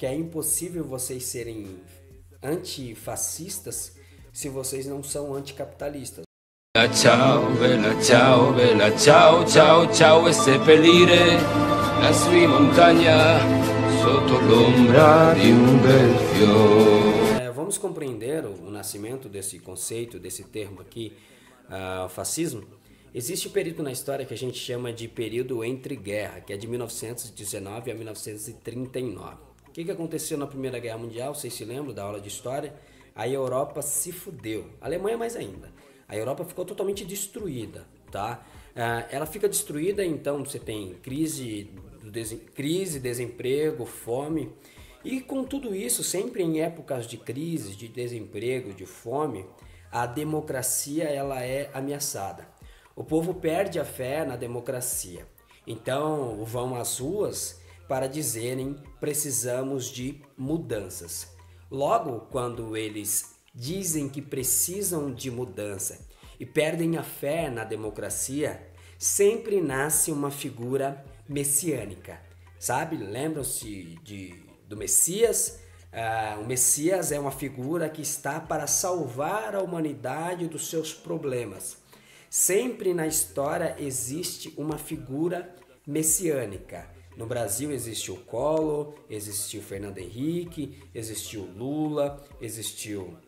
que é impossível vocês serem antifascistas se vocês não são anticapitalistas. Bella ciao, ciao, ciao e seppellire la sua montagna sotto l'ombra di un bel fiore. Vamos compreender o nascimento desse conceito, desse termo aqui, fascismo. Existe um período na história que a gente chama de período entre guerra, que é de 1919 a 1939. O que aconteceu na Primeira Guerra Mundial? Vocês se lembram da aula de história? A Europa se fudeu, a Alemanha mais ainda. A Europa ficou totalmente destruída, tá? Ela fica destruída, então você tem crise, desemprego, fome. E com tudo isso, sempre em épocas de crise, de desemprego, de fome, a democracia ela é ameaçada. O povo perde a fé na democracia. Então vão às ruas para dizerem precisamos de mudanças. Logo, quando eles dizem que precisam de mudança e perdem a fé na democracia, sempre nasce uma figura messiânica. Sabe? Lembram-se do Messias? O Messias é uma figura que está para salvar a humanidade dos seus problemas. Sempre na história existe uma figura messiânica. No Brasil existiu o Collor, existiu o Fernando Henrique, existiu o Lula, existiu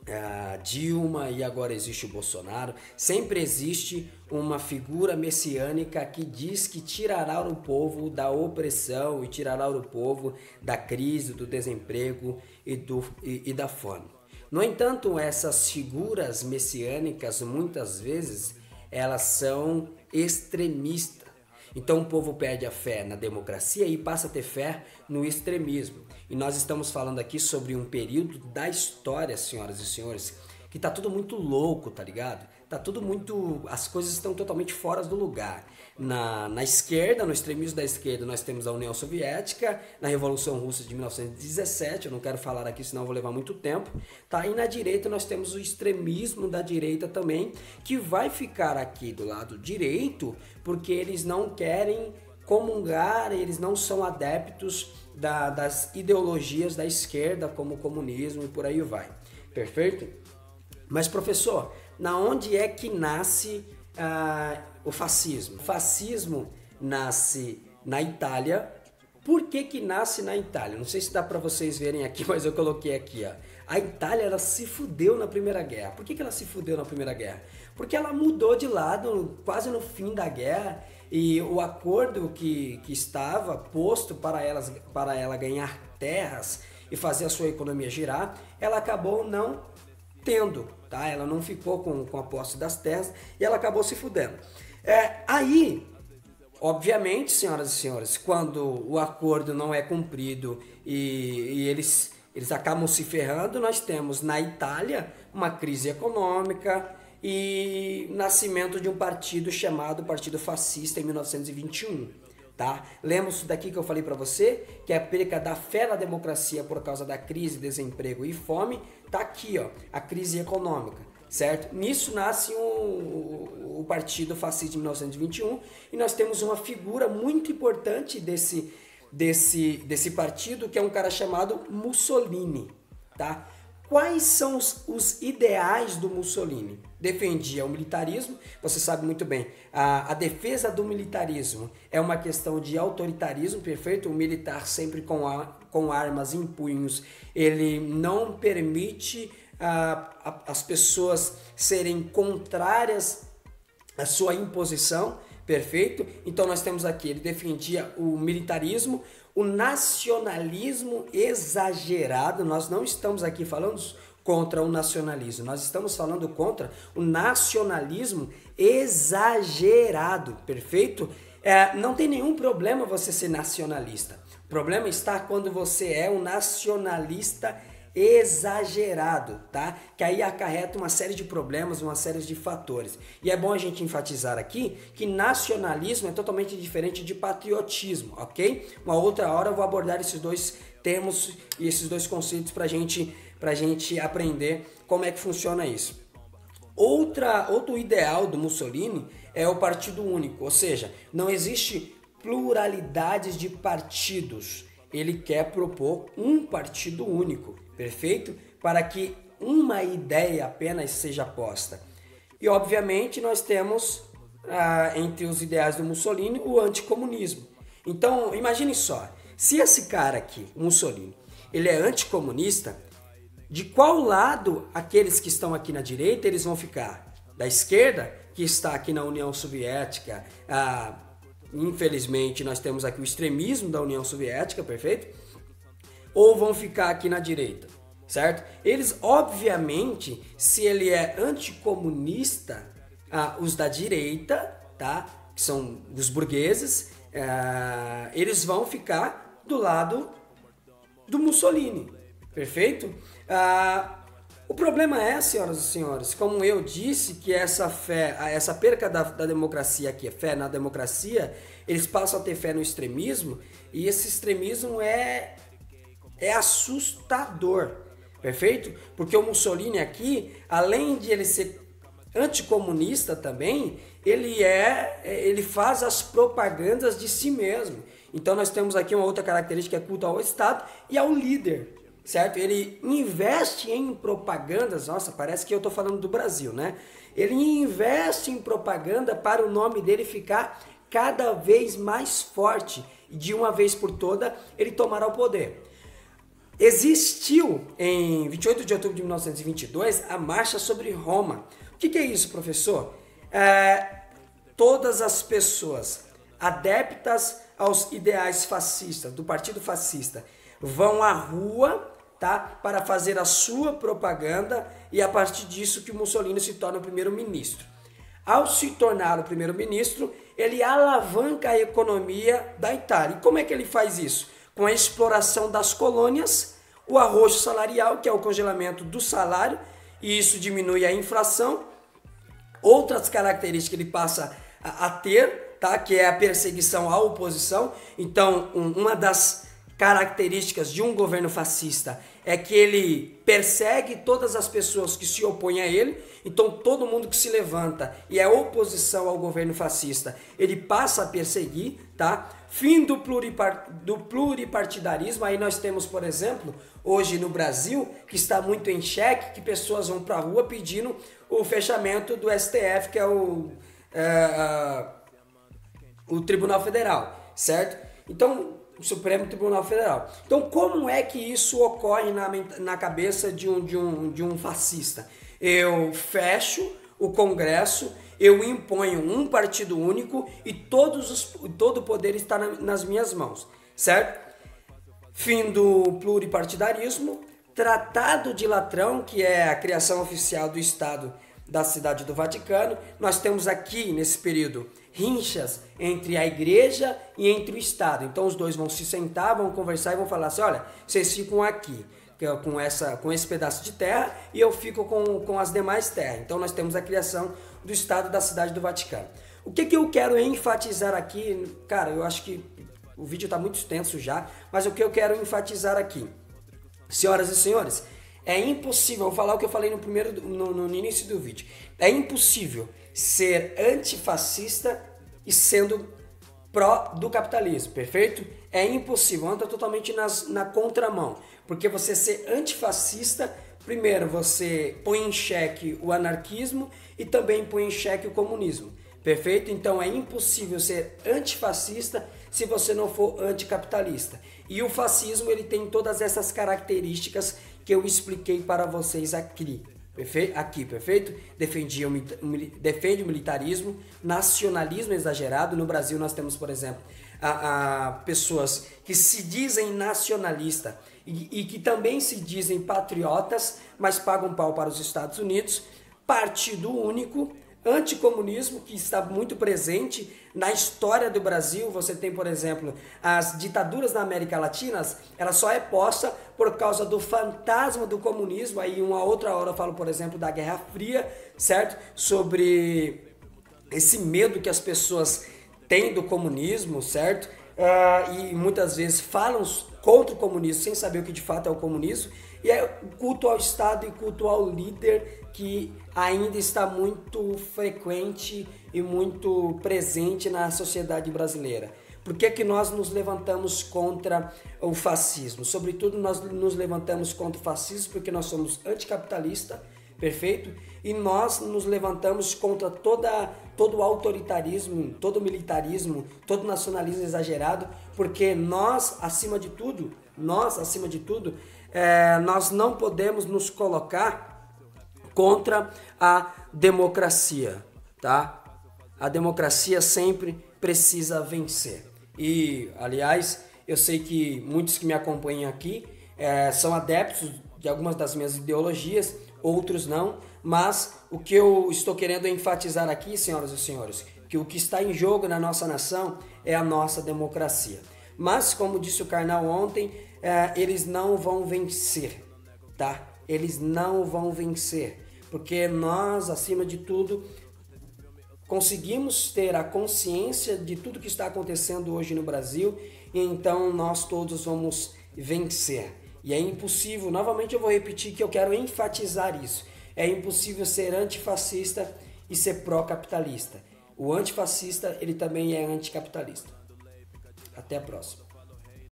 a Dilma e agora existe o Bolsonaro. Sempre existe uma figura messiânica que diz que tirará o povo da opressão e tirará o povo da crise, do desemprego e da fome. No entanto, essas figuras messiânicas, muitas vezes, elas são extremistas. Então o povo perde a fé na democracia e passa a ter fé no extremismo. E nós estamos falando aqui sobre um período da história, senhoras e senhores, que tá tudo muito louco, tá ligado? Tá tudo muito... As coisas estão totalmente fora do lugar. Na esquerda, no extremismo da esquerda, nós temos a União Soviética, na Revolução Russa de 1917, eu não quero falar aqui, senão eu vou levar muito tempo, tá? E na direita nós temos o extremismo da direita também, que vai ficar aqui do lado direito, porque eles não querem comungar, eles não são adeptos das ideologias da esquerda, como o comunismo e por aí vai. Perfeito? Mas, professor, na onde é que nasce o fascismo? O fascismo nasce na Itália. Por que nasce na Itália? Não sei se dá para vocês verem aqui, mas eu coloquei aqui, ó. A Itália, ela se fudeu na Primeira Guerra. Por que ela se fudeu na Primeira Guerra? Porque ela mudou de lado quase no fim da guerra e o acordo que estava posto para ela ganhar terras e fazer a sua economia girar, ela acabou não tendo, tá? Ela não ficou com a posse das terras e ela acabou se fudendo. Aí, obviamente, senhoras e senhores, quando o acordo não é cumprido e eles acabam se ferrando, nós temos na Itália uma crise econômica e nascimento de um partido chamado Partido Fascista em 1921. Tá? Lembra isso daqui que eu falei para você? Que é a perca da fé na democracia por causa da crise, desemprego e fome. Tá aqui, ó, a crise econômica, certo? Nisso nasce o Partido Fascista de 1921 e nós temos uma figura muito importante desse partido, que é um cara chamado Mussolini, tá? Quais são os ideais do Mussolini? Defendia o militarismo, você sabe muito bem, a defesa do militarismo é uma questão de autoritarismo, perfeito? O militar sempre com armas em punhos, ele não permite as pessoas serem contrárias à sua imposição, perfeito? Então nós temos aqui, ele defendia o militarismo, o nacionalismo exagerado. Nós não estamos aqui falando contra o nacionalismo, nós estamos falando contra o nacionalismo exagerado, perfeito? Não tem nenhum problema você ser nacionalista, o problema está quando você é um nacionalista exagerado, tá? Que aí acarreta uma série de problemas, uma série de fatores. E é bom a gente enfatizar aqui que nacionalismo é totalmente diferente de patriotismo, ok? Uma outra hora eu vou abordar esses dois termos e esses dois conceitos pra gente aprender como é que funciona isso. Outro ideal do Mussolini é o partido único, ou seja, não existe pluralidades de partidos. ele quer propor um partido único, perfeito? Para que uma ideia apenas seja posta. E obviamente nós temos entre os ideais do Mussolini o anticomunismo. Então imagine só, se esse cara aqui, o Mussolini, ele é anticomunista, de qual lado aqueles que estão aqui na direita eles vão ficar? Da esquerda, que está aqui na União Soviética, infelizmente nós temos aqui o extremismo da União Soviética, perfeito? Ou vão ficar aqui na direita, certo? Eles, obviamente, se ele é anticomunista, os da direita, tá? Que são os burgueses, eles vão ficar do lado do Mussolini, perfeito? O problema é, senhoras e senhores, como eu disse, que essa fé, essa perca da democracia aqui, a fé na democracia, eles passam a ter fé no extremismo, e esse extremismo é assustador, perfeito? Porque o Mussolini aqui, além de ele ser anticomunista também, ele faz as propagandas de si mesmo. Então nós temos aqui uma outra característica, que é culto ao Estado e ao líder. Certo? Ele investe em propagandas, nossa, parece que eu estou falando do Brasil, né? Ele investe em propaganda para o nome dele ficar cada vez mais forte e de uma vez por toda ele tomará o poder. Existiu em 28 de outubro de 1922 a Marcha sobre Roma. O que é isso, professor? Todas as pessoas adeptas aos ideais fascistas, do Partido Fascista, vão à rua, tá, para fazer a sua propaganda, e a partir disso que o Mussolini se torna o primeiro-ministro. Ao se tornar o primeiro-ministro, ele alavanca a economia da Itália. E como é que ele faz isso? Com a exploração das colônias, o arrojo salarial, que é o congelamento do salário, e isso diminui a inflação. Outras características que ele passa a ter, tá, que é a perseguição à oposição. Então, uma das características de um governo fascista é que ele persegue todas as pessoas que se opõem a ele. Então todo mundo que se levanta e é oposição ao governo fascista, ele passa a perseguir, tá? Fim do pluripartidarismo. Aí nós temos, por exemplo, hoje no Brasil, que está muito em xeque, que pessoas vão para a rua pedindo o fechamento do STF, que é o Tribunal Federal, certo? Então, o Supremo Tribunal Federal. Então, como é que isso ocorre na cabeça de um fascista? Eu fecho o Congresso, eu imponho um partido único e todo o poder está nas minhas mãos, certo? Fim do pluripartidarismo, Tratado de Latrão, que é a criação oficial do Estado da Cidade do Vaticano. Nós temos aqui, nesse período, rinchas entre a igreja e entre o Estado. Então os dois vão se sentar, vão conversar e vão falar assim: olha, vocês ficam aqui com esse pedaço de terra e eu fico com as demais terras. Então nós temos a criação do Estado da Cidade do Vaticano. O que eu quero enfatizar aqui, cara, eu acho que o vídeo está muito extenso já, mas o que eu quero enfatizar aqui, senhoras e senhores, é impossível, vou falar o que eu falei no início do vídeo, é impossível ser antifascista e sendo pró do capitalismo, perfeito? É impossível, anda totalmente na contramão, porque você ser antifascista, primeiro você põe em xeque o anarquismo e também põe em xeque o comunismo, perfeito? Então é impossível ser antifascista se você não for anticapitalista. E o fascismo, ele tem todas essas características que eu expliquei para vocês aqui. Perfeito? Defende o militarismo, nacionalismo exagerado. No Brasil nós temos, por exemplo, pessoas que se dizem nacionalistas e que também se dizem patriotas, mas pagam pau para os Estados Unidos. Partido único, anticomunismo, que está muito presente na história do Brasil. Você tem, por exemplo, as ditaduras na América Latina, ela só é posta por causa do fantasma do comunismo. Aí uma outra hora eu falo, por exemplo, da Guerra Fria, certo? Sobre esse medo que as pessoas têm do comunismo, certo? E muitas vezes falam contra o comunismo sem saber o que de fato é o comunismo. E é culto ao Estado e culto ao líder que ainda está muito frequente e muito presente na sociedade brasileira. Por que que nós nos levantamos contra o fascismo? Sobretudo nós nos levantamos contra o fascismo porque nós somos anticapitalistas, perfeito? E nós nos levantamos contra todo o autoritarismo, todo o militarismo, todo o nacionalismo exagerado, porque nós, acima de tudo, nós não podemos nos colocar contra a democracia, tá? A democracia sempre precisa vencer. E, aliás, eu sei que muitos que me acompanham aqui são adeptos de algumas das minhas ideologias, outros não, mas o que eu estou querendo enfatizar aqui, senhoras e senhores, que o que está em jogo na nossa nação é a nossa democracia. Mas, como disse o Karnal ontem, eles não vão vencer, tá? Eles não vão vencer, porque nós, acima de tudo, conseguimos ter a consciência de tudo que está acontecendo hoje no Brasil, e então nós todos vamos vencer. E é impossível, novamente eu vou repetir que eu quero enfatizar isso, é impossível ser antifascista e ser pró-capitalista. O antifascista, ele também é anticapitalista. Até a próxima.